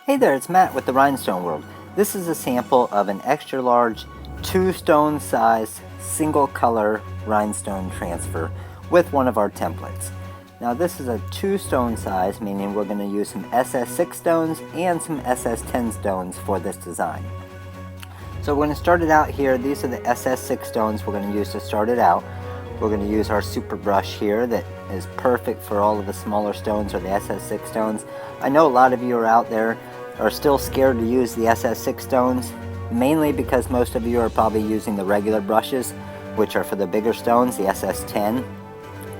Hey there, it's Matt with the Rhinestone World. This is a sample of an extra large 2-stone size single color rhinestone transfer with one of our templates. Now this is a 2-stone size, meaning we're going to use some SS6 stones and some SS10 stones for this design. So we're going to start it out here. These are the SS6 stones we're going to use to start it out. We're going to use our super brush here that is perfect for all of the smaller stones or the SS6 stones. I know a lot of you are out there are still scared to use the SS6 stones, mainly because most of you are probably using the regular brushes, which are for the bigger stones, the SS10.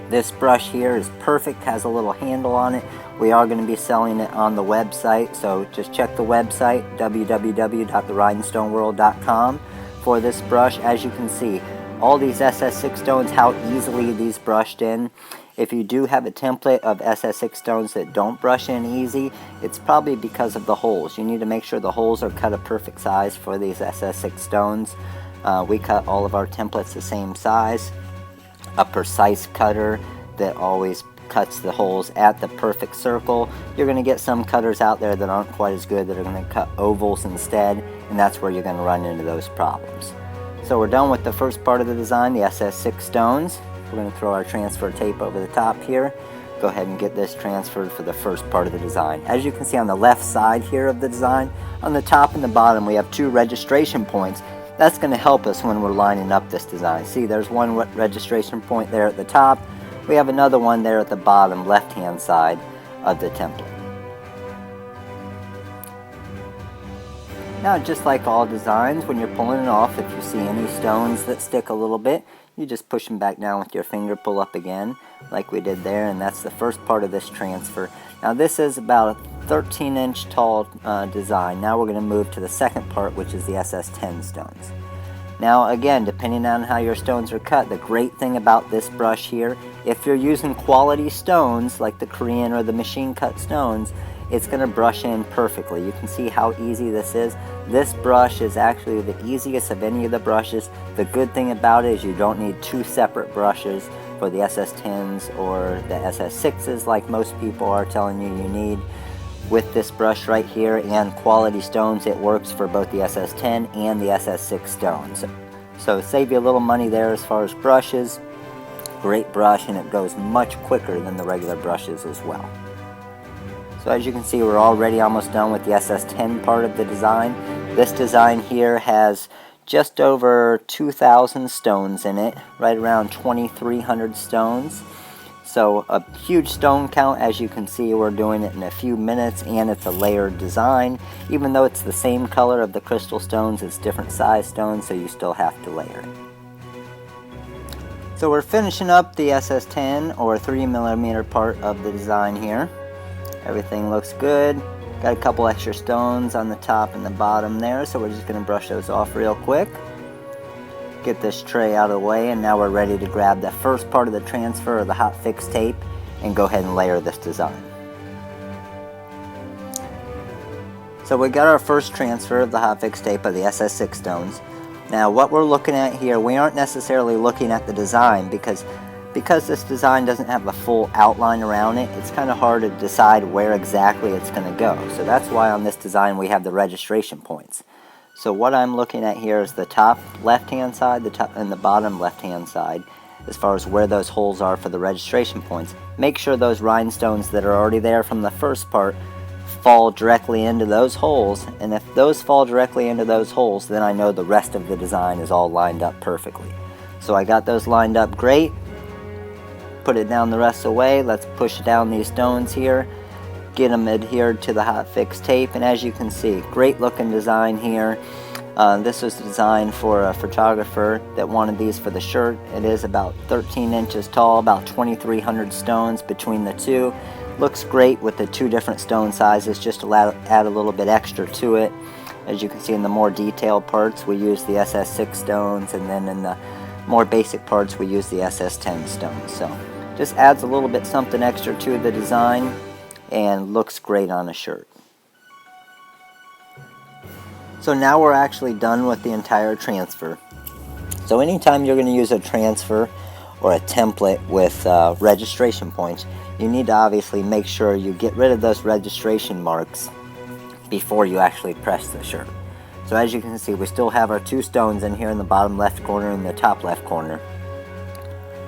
This brush here is perfect, has a little handle on it. We are going to be selling it on the website, so just check the website, www.therhinestoneworld.com, for this brush. As you can see, all these SS6 stones, how easily these brushed in. If you do have a template of SS6 stones that don't brush in easy, it's probably because of the holes. You need to make sure the holes are cut a perfect size for these SS6 stones. We cut all of our templates the same size. A precise cutter that always cuts the holes at the perfect circle. You're going to get some cutters out there that aren't quite as good, that are going to cut ovals instead, and that's where you're going to run into those problems. So we're done with the first part of the design, the SS6 stones. We're going to throw our transfer tape over the top here. Go ahead and get this transferred for the first part of the design. As you can see on the left side here of the design, on the top and the bottom we have 2 registration points. That's going to help us when we're lining up this design. See, there's one registration point there at the top. We have another one there at the bottom left hand side of the template. Now, just like all designs, when you're pulling it off, if you see any stones that stick a little bit, you just push them back down with your finger, pull up again, like we did there, and that's the first part of this transfer. Now this is about a 13-inch tall design. Now we're going to move to the second part, which is the SS10 stones. Now again, depending on how your stones are cut, the great thing about this brush here, if you're using quality stones, like the Korean or the machine cut stones, it's going to brush in perfectly. You can see how easy this is. This brush is actually the easiest of any of the brushes. The good thing about it is you don't need 2 separate brushes for the SS10s or the SS6s like most people are telling you you need. With this brush right here and quality stones, it works for both the SS10 and the SS6 stones. So save you a little money there as far as brushes. Great brush, and it goes much quicker than the regular brushes as well. So as you can see, we're already almost done with the SS10 part of the design. This design here has just over 2,000 stones in it, right around 2,300 stones. So a huge stone count. As you can see, we're doing it in a few minutes, and it's a layered design. Even though it's the same color of the crystal stones, it's different size stones, so you still have to layer it. So we're finishing up the SS10 or 3mm part of the design here. Everything looks good. Got a couple extra stones on the top and the bottom there, so we're just going to brush those off real quick. Get this tray out of the way, and now we're ready to grab the first part of the transfer of the hot fix tape and go ahead and layer this design. So we got our first transfer of the hot fix tape of the SS6 stones. Now what we're looking at here, we aren't necessarily looking at the design because this design doesn't have a full outline around it. It's kind of hard to decide where exactly it's going to go. So that's why on this design we have the registration points. So what I'm looking at here is the top left hand side, the top and the bottom left hand side, as far as where those holes are for the registration points. Make sure those rhinestones that are already there from the first part fall directly into those holes, and if those fall directly into those holes, then I know the rest of the design is all lined up perfectly. So I got those lined up great. Put it down the rest of the way. Let's push down these stones here, get them adhered to the hot fix tape, and as you can see, great looking design here. This was designed for a photographer that wanted these for the shirt. It is about 13 inches tall, about 2,300 stones between the two. Looks great with the 2 different stone sizes, just to add a little bit extra to it. As you can see, in the more detailed parts we use the SS6 stones, and then in the more basic parts we use the SS10 stones. So just adds a little bit something extra to the design and looks great on a shirt. So now we're actually done with the entire transfer. So anytime you're going to use a transfer or a template with registration points, you need to obviously make sure you get rid of those registration marks before you actually press the shirt. So as you can see, we still have our 2 stones in here in the bottom left corner and the top left corner.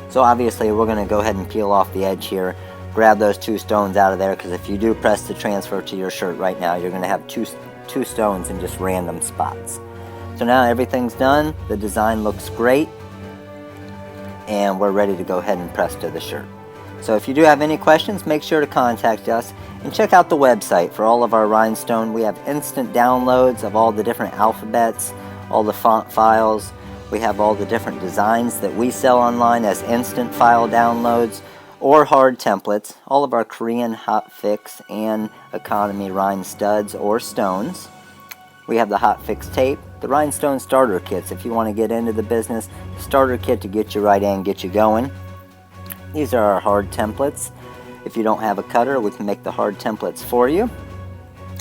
So obviously we're going to go ahead and peel off the edge here, grab those 2 stones out of there, because if you do press the transfer to your shirt right now, you're going to have two stones in just random spots. So now everything's done, the design looks great, and we're ready to go ahead and press to the shirt. So if you do have any questions, make sure to contact us and check out the website for all of our Rhinestone. We have instant downloads of all the different alphabets, all the font files. We have all the different designs that we sell online as instant file downloads or hard templates, all of our Korean hot fix and economy rhine studs or stones. We have the hot fix tape, the Rhinestone starter kits if you want to get into the business, starter kit to get you right in, get you going. These are our hard templates. If you don't have a cutter, we can make the hard templates for you.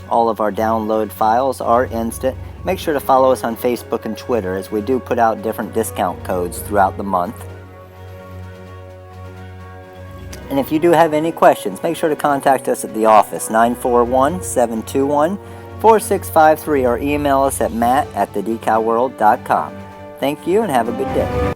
All of our download files are instant. Make sure to follow us on Facebook and Twitter, as we do put out different discount codes throughout the month. And if you do have any questions, make sure to contact us at the office, 941-721-4653, or email us at matt@thedecalworld.com. Thank you and have a good day.